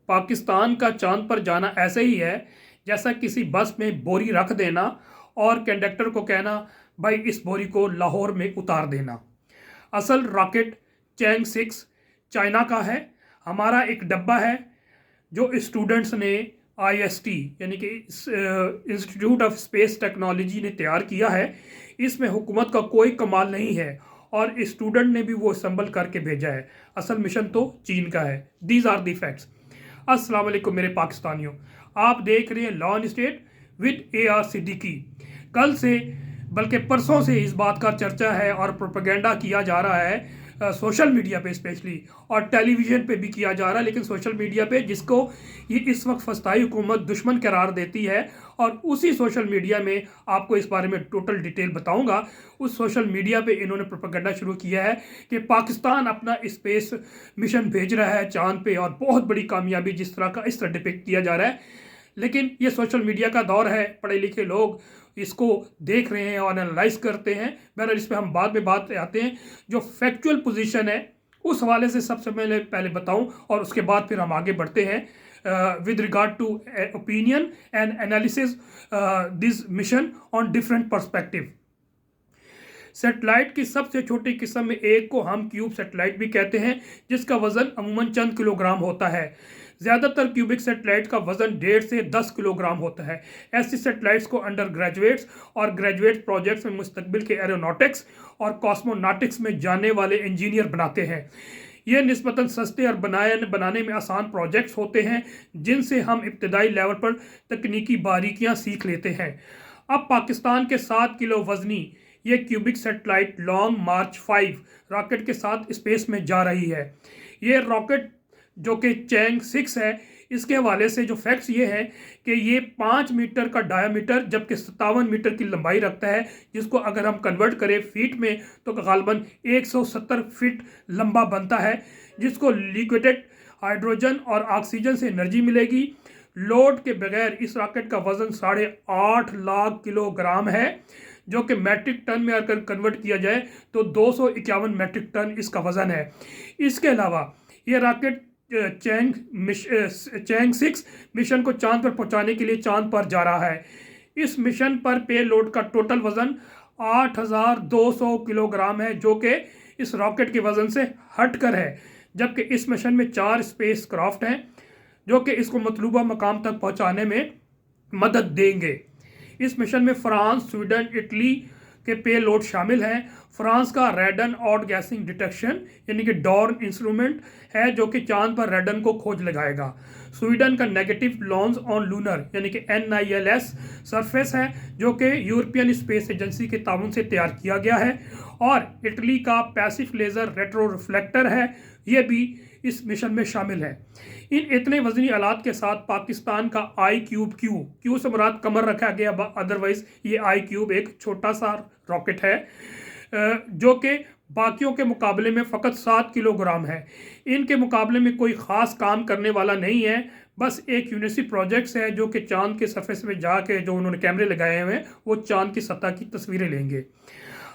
पाकिस्तान का चांद पर जाना ऐसे ही है जैसा किसी बस में बोरी रख देना और कंडक्टर को कहना भाई इस बोरी को लाहौर में उतार देना। असल रॉकेट चैंग 6 चाइना का है। हमारा एक डब्बा है जो स्टूडेंट्स ने IST यानी कि इंस्टीट्यूट ऑफ स्पेस टेक्नोलॉजी ने तैयार किया है। इसमें हुकूमत का कोई कमाल नहीं है और स्टूडेंट ने भी वो असम्बल करके भेजा है। असल मिशन तो चीन का है। These are the facts. अस्सलाम वालेकुम मेरे पाकिस्तानियों, आप देख रहे हैं law and state with AR Siddiqui. कल से बल्कि परसों से इस बात का चर्चा है और प्रोपेगेंडा किया जा रहा है सोशल मीडिया पे स्पेशली, और टेलीविज़न पे भी किया जा रहा है, लेकिन सोशल मीडिया पे जिसको ये इस वक्त फस्ताई हुकूमत दुश्मन करार देती है, और उसी सोशल मीडिया में आपको इस बारे में टोटल डिटेल बताऊंगा। उस सोशल मीडिया पे इन्होंने प्रोपेगेंडा शुरू किया है कि पाकिस्तान अपना स्पेस मिशन भेज रहा है चांद पे और बहुत बड़ी कामयाबी जिस तरह का इस तरह डिपिक्ट किया जा रहा है। लेकिन ये सोशल मीडिया का दौर है, पढ़े लिखे लोग इसको देख रहे हैं और एनालाइज करते हैं। बहरहाल इस पर हम बाद में बात आते हैं। जो फैक्चुअल पोजीशन है उस हवाले से सबसे पहले बताऊं और उसके बाद फिर हम आगे बढ़ते हैं with regard to opinion and analysis this mission on different perspective. Satellite की सबसे छोटी किस्म में एक को हम क्यूब सेटेलाइट भी कहते हैं, जिसका वजन अमूमन चंद किलोग्राम होता है। ज़्यादातर क्यूबिक सेटेलाइट का वजन 1.5 से 10 किलोग्राम होता है। ऐसी सेटेलाइट्स को अंडर ग्रेजुएट्स और ग्रेजुएट प्रोजेक्ट्स में मुस्तकबिल के एरोनॉटिक्स और कॉस्मोनॉटिक्स में जाने वाले इंजीनियर बनाते हैं। ये निस्बतन सस्ते और बनाने में आसान प्रोजेक्ट्स होते हैं जिनसे हम इब्तदाई लेवल पर तकनीकी बारीकियां सीख लेते हैं। अब पाकिस्तान के 7 किलो वजनी ये क्यूबिक सेटेलाइट लॉन्ग मार्च 5 रॉकेट के साथ स्पेस में जा रही है। ये रॉकेट जो कि चैंग 6 है, इसके हवाले से जो फैक्ट्स ये हैं कि ये 5 मीटर का डायामीटर जबकि 57 मीटर की लंबाई रखता है, जिसको अगर हम कन्वर्ट करें फीट में तो गालबन 170 फीट लंबा बनता है, जिसको लिक्विडेड हाइड्रोजन और ऑक्सीजन से एनर्जी मिलेगी। लोड के बगैर इस रॉकेट का वजन 8.5 लाख किलोग्राम है, जो कि मैट्रिक टन में अगर कन्वर्ट किया जाए तो 251 मैट्रिक टन इसका वजन है। इसके अलावा ये रॉकेट चैंग 6 मिशन को चांद पर पहुंचाने के लिए चांद पर जा रहा है। इस मिशन पर पे लोड का टोटल वजन 8,200 किलोग्राम है, जो कि इस रॉकेट के वजन से हटकर है। जबकि इस मिशन में 4 स्पेस क्राफ्ट हैं जो कि इसको मतलूबा मकाम तक पहुंचाने में मदद देंगे। इस मिशन में फ्रांस, स्वीडन, इटली के पे लोड शामिल हैं। फ्रांस का रेडन आउट गैसिंग डिटेक्शन यानी कि डॉर्न इंस्ट्रूमेंट है जो कि चांद पर रेडन को खोज लगाएगा। स्वीडन का नेगेटिव लॉन्च ऑन लूनर यानी कि NILS सरफेस है, जो कि यूरोपियन स्पेस एजेंसी के ताउन से तैयार किया गया है। और इटली का पैसिव लेज़र रेट्रो रिफ्लेक्टर है, ये भी इस मिशन में शामिल है। इन इतने वजनी आलात के साथ पाकिस्तान का क्यू से मुराद कमर रखा गया, अदरवाइज ये iCube एक छोटा सा रॉकेट है जो कि बाकियों के मुकाबले में फ़कत 7 किलोग्राम है। इनके मुकाबले में कोई ख़ास काम करने वाला नहीं है, बस एक यूनिवर्सिटी प्रोजेक्ट्स है जो कि चांद के सरफेस में जाके जो उन्होंने कैमरे लगाए हुए हैं वो चांद की सतह की तस्वीरें लेंगे।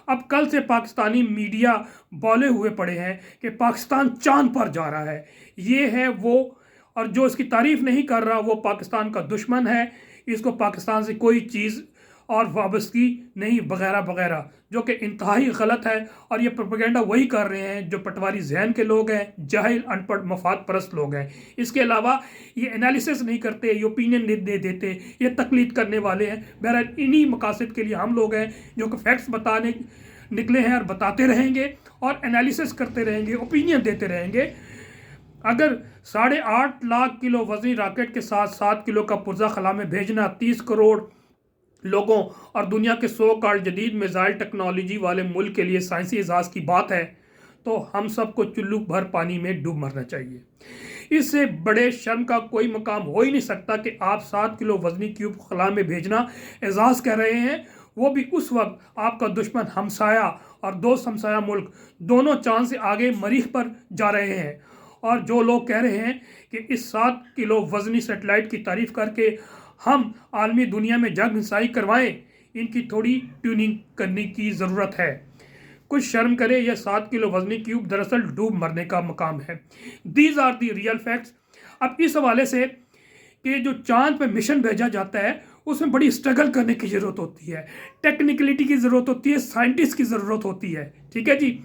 अब कल से पाकिस्तानी मीडिया बोले हुए पड़े हैं कि पाकिस्तान चांद पर जा रहा है, ये है वो, और जो इसकी तारीफ नहीं कर रहा वो पाकिस्तान का दुश्मन है। इसको पाकिस्तान से कोई चीज़ और वाबस्तगी नहीं वगैरह वगैरह, जो कि इंतहाई गलत है। और ये प्रोपेगेंडा वही कर रहे हैं जो पटवारी जहन के लोग हैं, जाहिल अनपढ़ मफाद परस्त लोग हैं। इसके अलावा ये एनालिसिस नहीं करते, ये ओपिनियन दे देते, ये तकलीद करने वाले हैं। बहरहाल इन्हीं मकासद के लिए हम लोग हैं जो कि फैक्ट्स बताने निकले हैं और बताते रहेंगे और एनालिसिस करते रहेंगे, ओपिनियन देते रहेंगे। अगर 8.5 लाख किलो वजनी रॉकेट के साथ 7 किलो का पुर्जा खला में भेजना 30 करोड़ लोगों और दुनिया के 100 कॉल जदीद मिसाइल टेक्नोलॉजी वाले मुल्क के लिए साइंसी एजाज़ की बात है, तो हम सबको चुल्लू भर पानी में डूब मरना चाहिए। इससे बड़े शर्म का कोई मकाम हो ही नहीं सकता कि आप 7 किलो वजनी क्यूब खला में भेजना एजाज़ कह रहे हैं, वो भी उस वक्त आपका दुश्मन हमसाया और दोस्त हमसाया मुल्क दोनों चांद से आगे मरीख पर जा रहे हैं। और जो लोग कह रहे हैं कि इस 7 किलो वजनी सेटेलाइट की तारीफ करके हम आलमी दुनिया में जंग हिंसाई करवाएं, इनकी थोड़ी ट्यूनिंग करने की ज़रूरत है। कुछ शर्म करे, यह 7 किलो वजनी क्यूब दरअसल डूब मरने का मकाम है। These are the real facts. अब इस हवाले से कि जो चांद पे मिशन भेजा जाता है उसमें बड़ी स्ट्रगल करने की ज़रूरत होती है, टेक्निकलिटी की ज़रूरत होती है, साइंटिस्ट की ज़रूरत होती है, ठीक है जी।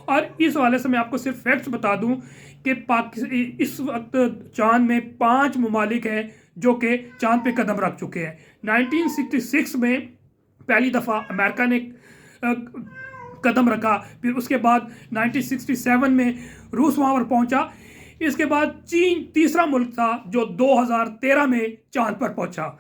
और इस हवाले से मैं आपको सिर्फ फैक्ट्स बता दूं कि इस वक्त चांद में 5 ममालिक हैं जो कि चांद पे कदम रख चुके हैं। 1966 में पहली दफ़ा अमेरिका ने कदम रखा, फिर उसके बाद 1967 में रूस वहाँ पर पहुँचा, इसके बाद चीन तीसरा मुल्क था जो 2013 में चांद पर पहुँचा।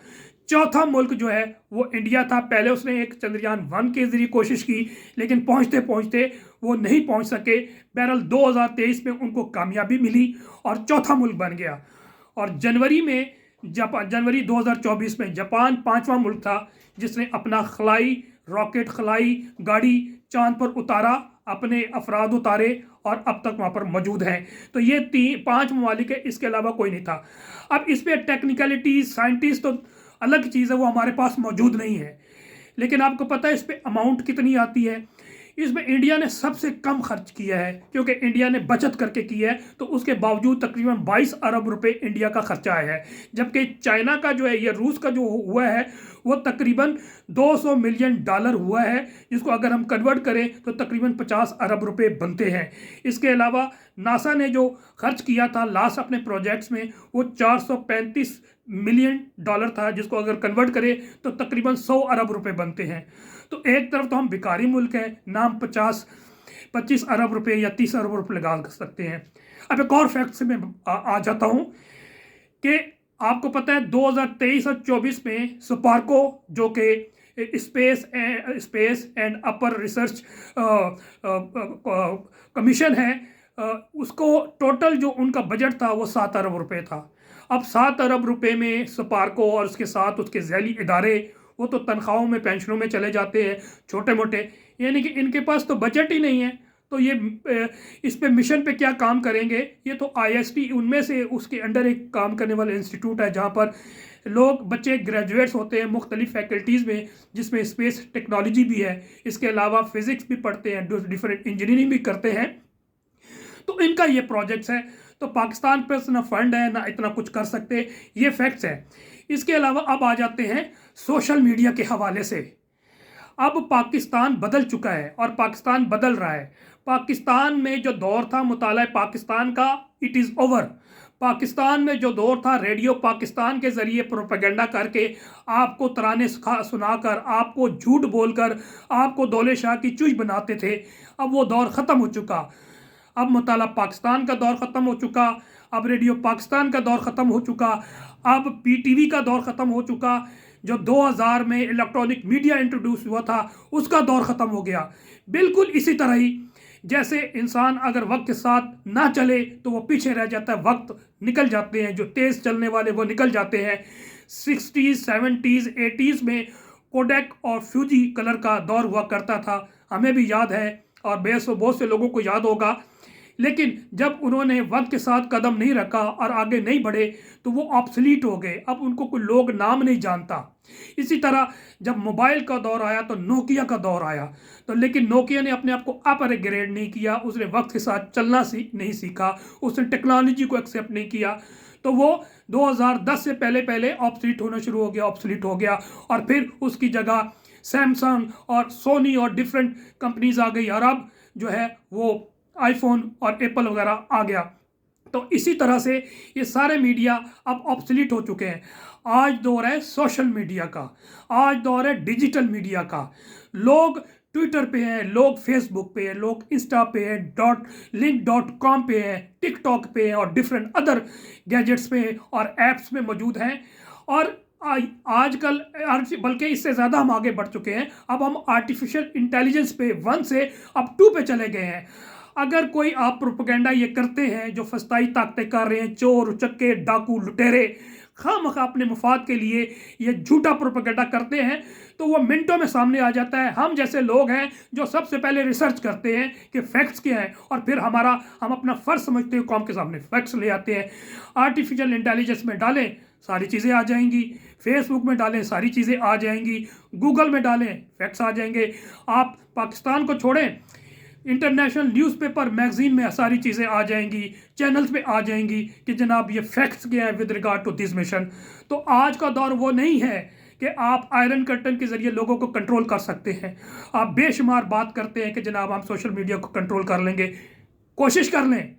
चौथा मुल्क जो है वो इंडिया था। पहले उसने एक चंद्रयान-1 के ज़रिए कोशिश की लेकिन पहुँचते पहुँचते वो नहीं पहुँच सके। बहरहाल 2023 में उनको कामयाबी मिली और चौथा मुल्क बन गया। और जनवरी 2024 में जापान 5वां मुल्क था जिसने अपना खलाई रॉकेट, खलाई गाड़ी चांद पर उतारा, अपने अफराद उतारे और अब तक वहाँ पर मौजूद हैं। तो ये 5 ममालिक है, इसके अलावा कोई नहीं था। अब इस पर टेक्निकलिटी, साइंटिस्ट तो अलग चीज़ है, वो हमारे पास मौजूद नहीं है। लेकिन आपको पता है इस पर अमाउंट कितनी आती है? इसमें इंडिया ने सबसे कम खर्च किया है क्योंकि इंडिया ने बचत करके किया है, तो उसके बावजूद तकरीबन 22 अरब रुपए इंडिया का खर्चा आया है। जबकि चाइना का जो है या रूस का जो हुआ है वो तकरीबन 200 मिलियन डॉलर हुआ है, जिसको अगर हम कन्वर्ट करें तो तकरीबन 50 अरब रुपए बनते हैं। इसके अलावा नासा ने जो खर्च किया था लास्ट अपने प्रोजेक्ट्स में वो 435 मिलियन डॉलर था, जिसको अगर कन्वर्ट करें तो तकरीबन 100 अरब रुपए बनते हैं। तो एक तरफ तो हम भिखारी मुल्क हैं, नाम 25 अरब रुपए या 30 अरब रुपए लगा सकते हैं। अब एक और फैक्ट से मैं आ जाता हूँ कि आपको पता है 2023 और 24 में स्पार्को जो कि space and upper research commission है, उसको टोटल जो उनका बजट था वो 7 अरब रुपए था। अब 7 अरब रुपए में स्पार्को और उसके साथ उसके झैली इदारे वो तो तनख्वाहों में, पेंशनों में चले जाते हैं छोटे मोटे, यानी कि इनके पास तो बजट ही नहीं है। तो ये इस पे मिशन पे क्या काम करेंगे? ये तो IST उनमें से उसके अंडर एक काम करने वाला इंस्टीट्यूट है जहाँ पर बच्चे ग्रेजुएट्स होते हैं मुख्तलिफ फैकल्टीज़ में, जिसमें स्पेस टेक्नोलॉजी भी है, इसके अलावा फिज़िक्स भी पढ़ते हैं, डिफरेंट इंजीनियरिंग भी करते हैं। तो इनका ये प्रोजेक्ट्स है। तो पाकिस्तान पर ना फंड है ना इतना कुछ कर सकते, ये फैक्ट्स है। इसके अलावा अब आ जाते हैं सोशल मीडिया के हवाले से। अब पाकिस्तान बदल चुका है और पाकिस्तान बदल रहा है। पाकिस्तान में जो दौर था मुताला पाकिस्तान का, इट इज़ ओवर। पाकिस्तान में जो दौर था रेडियो पाकिस्तान के ज़रिए प्रोपेगेंडा करके आपको तराने सुनाकर, आपको झूठ बोलकर, आपको दौले शाह की चूज बनाते थे, अब वो दौर ख़त्म हो चुका। अब मुताला पाकिस्तान का दौर ख़त्म हो चुका, अब रेडियो पाकिस्तान का दौर ख़त्म हो चुका, अब PTV का दौर ख़त्म हो चुका। जो 2000 में इलेक्ट्रॉनिक मीडिया इंट्रोड्यूस हुआ था उसका दौर ख़त्म हो गया। बिल्कुल इसी तरह ही जैसे इंसान अगर वक्त के साथ ना चले तो वो पीछे रह जाता है, वक्त निकल जाते हैं, जो तेज़ चलने वाले वो निकल जाते हैं। 60s 70s 80s में कोडेक और फ्यूजी कलर का दौर हुआ करता था, हमें भी याद है और बहुत से लोगों को याद होगा। लेकिन जब उन्होंने वक्त के साथ कदम नहीं रखा और आगे नहीं बढ़े तो वो ऑब्सलीट हो गए, अब उनको कोई लोग नाम नहीं जानता। इसी तरह जब मोबाइल का दौर आया तो नोकिया का दौर आया, तो लेकिन नोकिया ने अपने आप को अपग्रेड नहीं किया, उसने वक्त के साथ चलना नहीं सीखा, उसने टेक्नोलॉजी को एक्सेप्ट नहीं किया, तो वो 2010 से पहले ऑब्सलीट होना शुरू हो गया और फिर उसकी जगह सैमसंग और सोनी और डिफरेंट कंपनीज आ गई और अब जो है वो आईफोन और एप्पल वगैरह आ गया। तो इसी तरह से ये सारे मीडिया अब ऑब्सलीट हो चुके हैं। आज दौर है सोशल मीडिया का, आज दौर है डिजिटल मीडिया का। लोग ट्विटर पे हैं, लोग फेसबुक पे हैं, लोग इंस्टा पे हैं, link.com पे हैं, टिकटॉक पे हैं और डिफरेंट अदर गैजेट्स पे और ऐप्स में मौजूद हैं। और आजकल बल्कि इससे ज़्यादा हम आगे बढ़ चुके हैं। अब हम आर्टिफिशियल इंटेलिजेंस पे 1 से अब 2 पे चले गए हैं। अगर कोई आप प्रोपेगेंडा ये करते हैं, जो फस्ताई ताकतें कर रहे हैं, चोर उचक्के डाकू लुटेरे खामखा अपने मुफाद के लिए ये झूठा प्रोपेगेंडा करते हैं, तो वो मिनटों में सामने आ जाता है। हम जैसे लोग हैं जो सबसे पहले रिसर्च करते हैं कि फैक्ट्स क्या हैं और फिर हम अपना फ़र्ज समझते हुए कौम के सामने फैक्ट्स ले आते हैं। आर्टिफिशियल इंटेलिजेंस में डालें सारी चीज़ें आ जाएंगी, फेसबुक में डालें सारी चीज़ें आ जाएंगी, गूगल में डालें फैक्ट्स आ जाएंगे। आप पाकिस्तान को छोड़ें, इंटरनेशनल न्यूज़पेपर मैगजीन में सारी चीज़ें आ जाएंगी, चैनल्स पे आ जाएंगी कि जनाब ये फैक्ट्स क्या है with regard to this mission. तो आज का दौर वो नहीं है कि आप आयरन कर्टन के ज़रिए लोगों को कंट्रोल कर सकते हैं। आप बेशुमार बात करते हैं कि जनाब हम सोशल मीडिया को कंट्रोल कर लेंगे, कोशिश कर लें।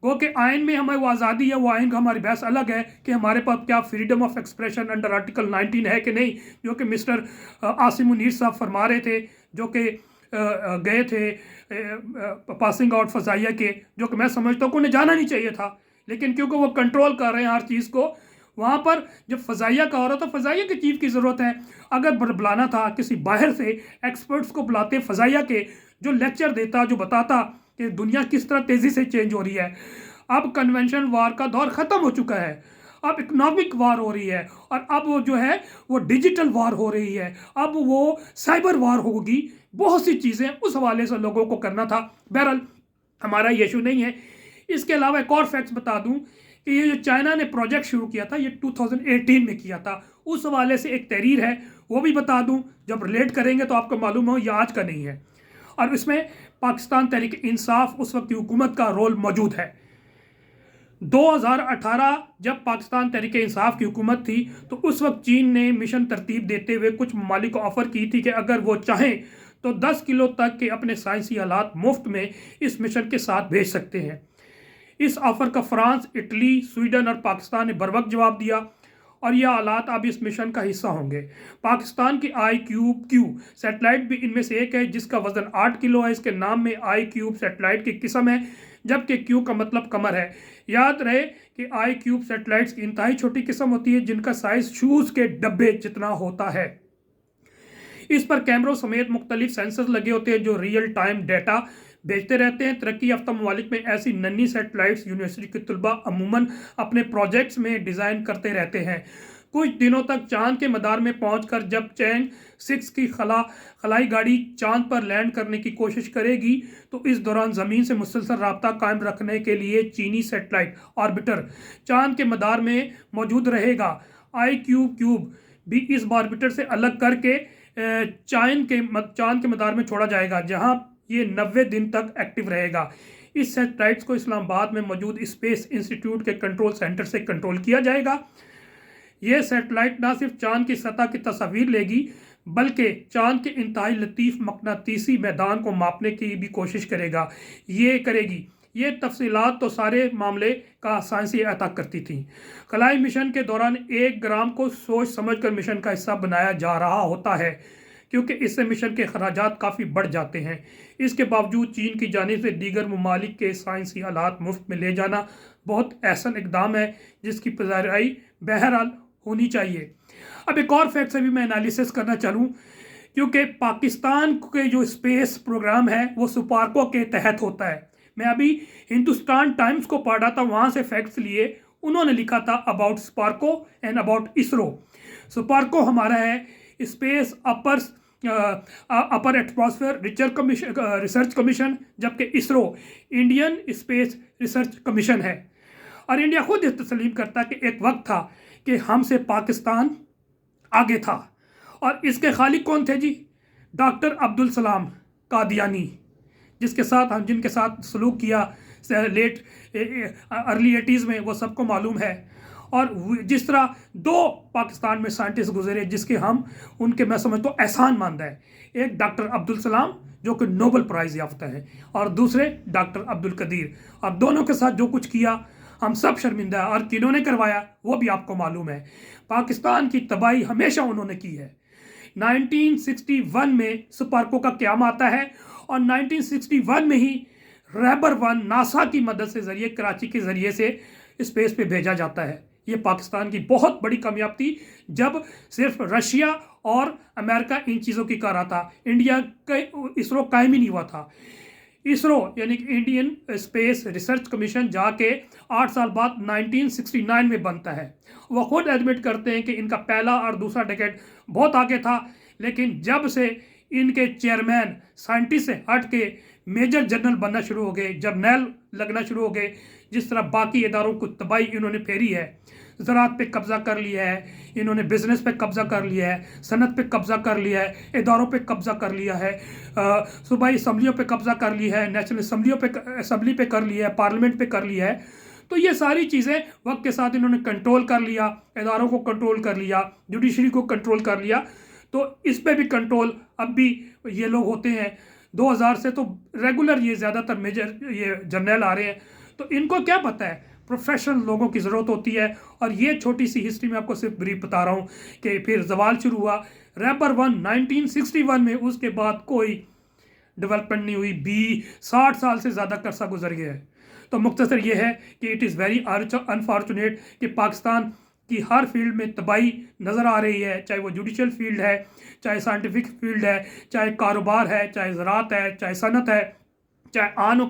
गो कि आइन में हमें वो आज़ादी है, वो आइन का हमारी बहस अलग है कि हमारे पास क्या freedom of expression under article 19 है कि नहीं, जो कि मिस्टर आसिम मुनीर साहब फरमा रहे थे, जो कि गए थे पासिंग आउट फ़ज़ाइया के, जो कि मैं समझता हूँ कि उन्हें जाना नहीं चाहिए था, लेकिन क्योंकि वो कंट्रोल कर रहे हैं हर चीज़ को, वहाँ पर जब फ़ज़ाइया का हो रहा तो फ़ज़ाइया के चीफ की ज़रूरत है। अगर बुलाना था किसी बाहर से एक्सपर्ट्स को बुलाते, फ़ज़ाइया के जो लेक्चर देता, जो बताता कि दुनिया किस तरह तेज़ी से चेंज हो रही है। अब कन्वेंशनल वार का दौर ख़त्म हो चुका है, अब इकोनॉमिक वार हो रही है, और अब वो जो है वो डिजिटल वार हो रही है, अब वो साइबर वार होगी। बहुत सी चीज़ें उस हवाले से लोगों को करना था। बहरहाल हमारा ये इशू नहीं है। इसके अलावा एक और फैक्ट्स बता दूं कि ये जो चाइना ने प्रोजेक्ट शुरू किया था ये 2018 में किया था, उस हवाले से एक तहरीर है, वो भी बता दूं। जब रिलेट करेंगे तो आपको मालूम हो ये आज का नहीं है। और इसमें पाकिस्तान तहरीक इंसाफ उस वक्त की हुकूमत का रोल मौजूद है। 2018 जब पाकिस्तान तहरीक इंसाफ की हुकूमत थी तो उस वक्त चीन ने मिशन तरतीब देते हुए कुछ ममालिक को ऑफ़र की थी कि अगर वो चाहें तो 10 किलो तक के अपने साइंसी आलात मुफ्त में इस मिशन के साथ भेज सकते हैं। इस ऑफ़र का फ्रांस, इटली, स्वीडन और पाकिस्तान ने बरवक्त जवाब दिया, और यह आलात अब इस मिशन का हिस्सा होंगे। पाकिस्तान की IQ-Q सैटेलाइट भी इनमें से एक है, जिसका वज़न 8 किलो है। इसके नाम में IQ सैटेलाइट की किस्म है, जबकि Q का मतलब कमर है। याद रहे कि IQ सैटेलाइट्स की इंतहाई छोटी किस्म होती है, जिनका साइज़ शूज़ के डब्बे जितना होता है। इस पर कैमरों समेत मुख्तलिफ सेंसर लगे होते हैं जो रियल टाइम डाटा भेजते रहते हैं। तरक्की याफ्ता ममालिक में ऐसी नन्ही सैटेलाइट्स यूनिवर्सिटी के तलबा अमूमन अपने प्रोजेक्ट्स में डिज़ाइन करते रहते हैं। कुछ दिनों तक चांद के मदार में पहुंचकर जब चैंग 6 की खलाई गाड़ी चांद पर लैंड करने की कोशिश करेगी तो इस दौरान ज़मीन से मुसलसल रब्ता कायम रखने के लिए चीनी सैटेलाइट ऑर्बिटर चांद के मदार में मौजूद रहेगा। IQ-Q भी इस ऑर्बिटर से अलग करके चांद के मदार में छोड़ा जाएगा, जहां ये 90 दिन तक एक्टिव रहेगा। इस सैटेलाइट्स को इस्लामाबाद में मौजूद स्पेस इंस्टीट्यूट के कंट्रोल सेंटर से कंट्रोल किया जाएगा। ये सैटेलाइट ना सिर्फ चांद की सतह की तस्वीर लेगी बल्कि चांद के इंतहाई लतीफ़ मकनातीसी मैदान को मापने की भी कोशिश करेगी। ये तफसीलात तो सारे मामले का साइंसी अहता करती थी। खलाई मिशन के दौरान 1 ग्राम को सोच समझकर मिशन का हिस्सा बनाया जा रहा होता है, क्योंकि इससे मिशन के खर्चात काफ़ी बढ़ जाते हैं। इसके बावजूद चीन की जानिब से दीगर ममालिक के साइंसी आलात मुफ्त में ले जाना बहुत ऐसा इकदाम है जिसकी पज़राई बहरहाल होनी चाहिए। अब एक और फैक्ट से भी मैं एनालिसिस करना चाहूँ, क्योंकि पाकिस्तान के जो स्पेस प्रोग्राम है वो सुपार्को के तहत होता है। मैं अभी हिंदुस्तान टाइम्स को पढ़ रहा था, वहाँ से फैक्ट्स लिए। उन्होंने लिखा था about SUPARCO and about ISRO. SUPARCO हमारा है space upper atmosphere research commission, जबकि ISRO Indian space research commission है। और इंडिया खुद तस्लीम करता है कि एक वक्त था कि हमसे पाकिस्तान आगे था। और इसके खालिक कौन थे जी? डॉक्टर अब्दुल सलाम कादियानी, जिनके साथ सलूक किया लेट अर्ली 80s में, वो सबको मालूम है। और जिस तरह 2 पाकिस्तान में साइंटिस्ट गुजरे जिसके हम उनके मैं समझता हूँ एहसान मानता है। एक डॉक्टर अब्दुल सलाम जो कि नोबेल प्राइज़ याफ्ता है, और दूसरे डॉक्टर अब्दुल कदीर। अब दोनों के साथ जो कुछ किया हम सब शर्मिंदा है, और किन्होंने करवाया वो भी आपको मालूम है। पाकिस्तान की तबाही हमेशा उन्होंने की है। 1961 में स्पार्को का क़याम आता है, और 1961 में ही रैबर 1 नासा की मदद से ज़रिए कराची के ज़रिए से स्पेस पे भेजा जाता है। ये पाकिस्तान की बहुत बड़ी कामयाबी थी, जब सिर्फ रशिया और अमेरिका इन चीज़ों की कर रहा था। इंडिया का इसरो कायम ही नहीं हुआ था। इसरो यानी कि इंडियन स्पेस रिसर्च कमीशन जाके 8 साल बाद 1969 में बनता है। वो खुद एडमिट करते हैं कि इनका पहला और दूसरा डेकेड बहुत आगे था, लेकिन जब से इनके चेयरमैन साइंटिस्ट से हट के मेजर जनरल बनना शुरू हो गए, जर्नल लगना शुरू हो गए, जिस तरह बाकी इदारों को तबाही इन्होंने फेरी है। ज़राअत पे कब्ज़ा कर लिया है इन्होंने, बिज़नेस पे कब्ज़ा कर लिया है, सनत पे कब्ज़ा कर लिया है, इदारों पे कब्ज़ा कर लिया है, सूबाई असम्बलियों पे कब्ज़ा कर लिया है, नेशनल असम्बली पे कर लिया है, पार्लियामेंट पे कर लिया है। तो ये सारी चीज़ें वक्त के साथ इन्होंने कंट्रोल कर लिया, इदारों को कंट्रोल कर लिया, जुडिशरी को कंट्रोल कर लिया। तो इस पे भी कंट्रोल अब भी ये लोग होते हैं। 2000 से तो रेगुलर ये ज़्यादातर मेजर ये जर्नल आ रहे हैं। तो इनको क्या पता है, प्रोफेशनल लोगों की ज़रूरत होती है। और ये छोटी सी हिस्ट्री में आपको सिर्फ ब्रीफ बता रहा हूँ कि फिर जवाल शुरू हुआ रैपर 1 1961 में, उसके बाद कोई डेवलपमेंट नहीं हुई। 60 साल से ज़्यादा अरसा गुजर गया है। तो मुख्तसर ये है कि इट इज़ वेरी अनफॉर्चुनेट कि पाकिस्तान की हर फील्ड में तबाही नज़र आ रही है, चाहे वो जुडिशल फील्ड है, चाहे साइंटिफिक फील्ड है, चाहे कारोबार है, चाहे ज़राअत है, चाहे सनत है, चाहे आइन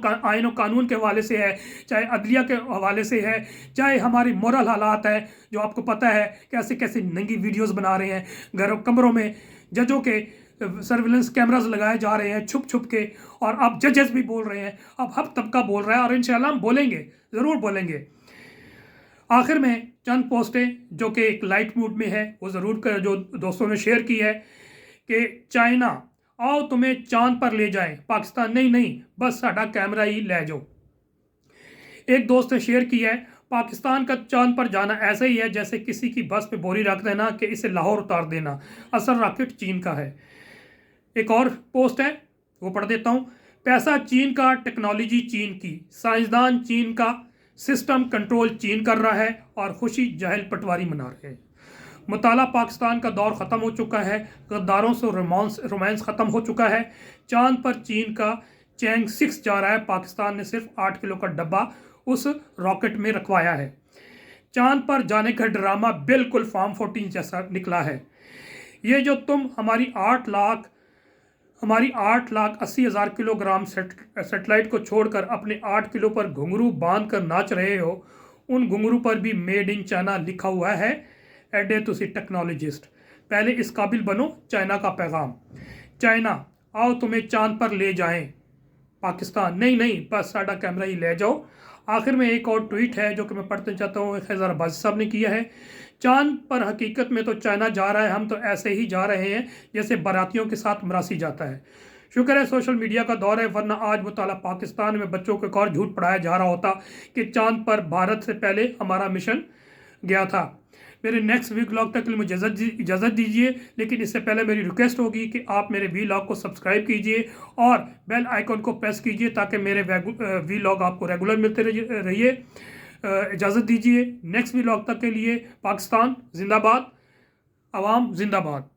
और कानून के हवाले से है, चाहे अदलिया के हवाले से है, चाहे हमारी मोरल हालात है, जो आपको पता है कैसे कैसे नंगी वीडियोस बना रहे हैं घरों कमरों में, जजों के सर्विलेंस कैमरास लगाए जा रहे हैं छुप छुप के, और अब जजेस भी बोल रहे हैं, अब हर तबका बोल रहा है, और इंशाल्लाह हम बोलेंगे, ज़रूर बोलेंगे। आखिर में चंद पोस्टें जो कि एक लाइट मूड में है वो ज़रूर कर, जो दोस्तों ने शेयर की है कि चाइना आओ तुम्हें चांद पर ले जाएं, पाकिस्तान नहीं बस साडा कैमरा ही ले जाओ। एक दोस्त ने शेयर किया है पाकिस्तान का चांद पर जाना ऐसा ही है जैसे किसी की बस पे बोरी रख देना कि इसे लाहौर उतार देना, असल रॉकेट चीन का है। एक और पोस्ट है वो पढ़ देता हूँ। पैसा चीन का, टेक्नोलॉजी चीन की, साइंसदान चीन का, सिस्टम कंट्रोल चीन कर रहा है, और खुशी जहल पटवारी मना रहे हैं। मुताला पाकिस्तान का दौर ख़त्म हो चुका है, गद्दारों से रोमांस ख़त्म हो चुका है। चांद पर चीन का चैंग 6 जा रहा है, पाकिस्तान ने सिर्फ 8 किलो का डब्बा उस रॉकेट में रखवाया है। चांद पर जाने का ड्रामा बिल्कुल फार्म 14 जैसा निकला है। ये जो तुम हमारी 8,80,000 किलोग्राम सेटेलाइट को छोड़कर अपने 8 किलो पर घुंघरू बांध कर नाच रहे हो, उन घुंघरू पर भी मेड इन चाइना लिखा हुआ है। एडे तुसी टेक्नोलॉजिस्ट, पहले इस काबिल बनो। चाइना का पैगाम, चाइना आओ तुम्हें चांद पर ले जाएं, पाकिस्तान नहीं बस साडा कैमरा ही ले जाओ। आखिर में एक और ट्वीट है जो कि मैं पढ़ना चाहता हूँ, खैज़र अब्बासी साहब ने किया है। चांद पर हकीकत में तो चाइना जा रहा है, हम तो ऐसे ही जा रहे हैं जैसे बारातियों के साथ मरासी जाता है। शुक्र है सोशल मीडिया का दौर है, वरना आज मुताला पाकिस्तान में बच्चों को एक और झूठ पढ़ाया जा रहा होता कि चांद पर भारत से पहले हमारा मिशन गया था। मेरे नेक्स्ट व्लॉग तक के लिए मुझे इजाज़त दीजिए, लेकिन इससे पहले मेरी रिक्वेस्ट होगी कि आप मेरे व्लॉग को सब्सक्राइब कीजिए और बेल आइकन को प्रेस कीजिए ताकि मेरे व्लॉग आपको रेगुलर मिलते रहिए। इजाज़त दीजिए। नेक्स्ट व्लॉग तक के लिए पाकिस्तान जिंदाबाद, अवाम जिंदाबाद।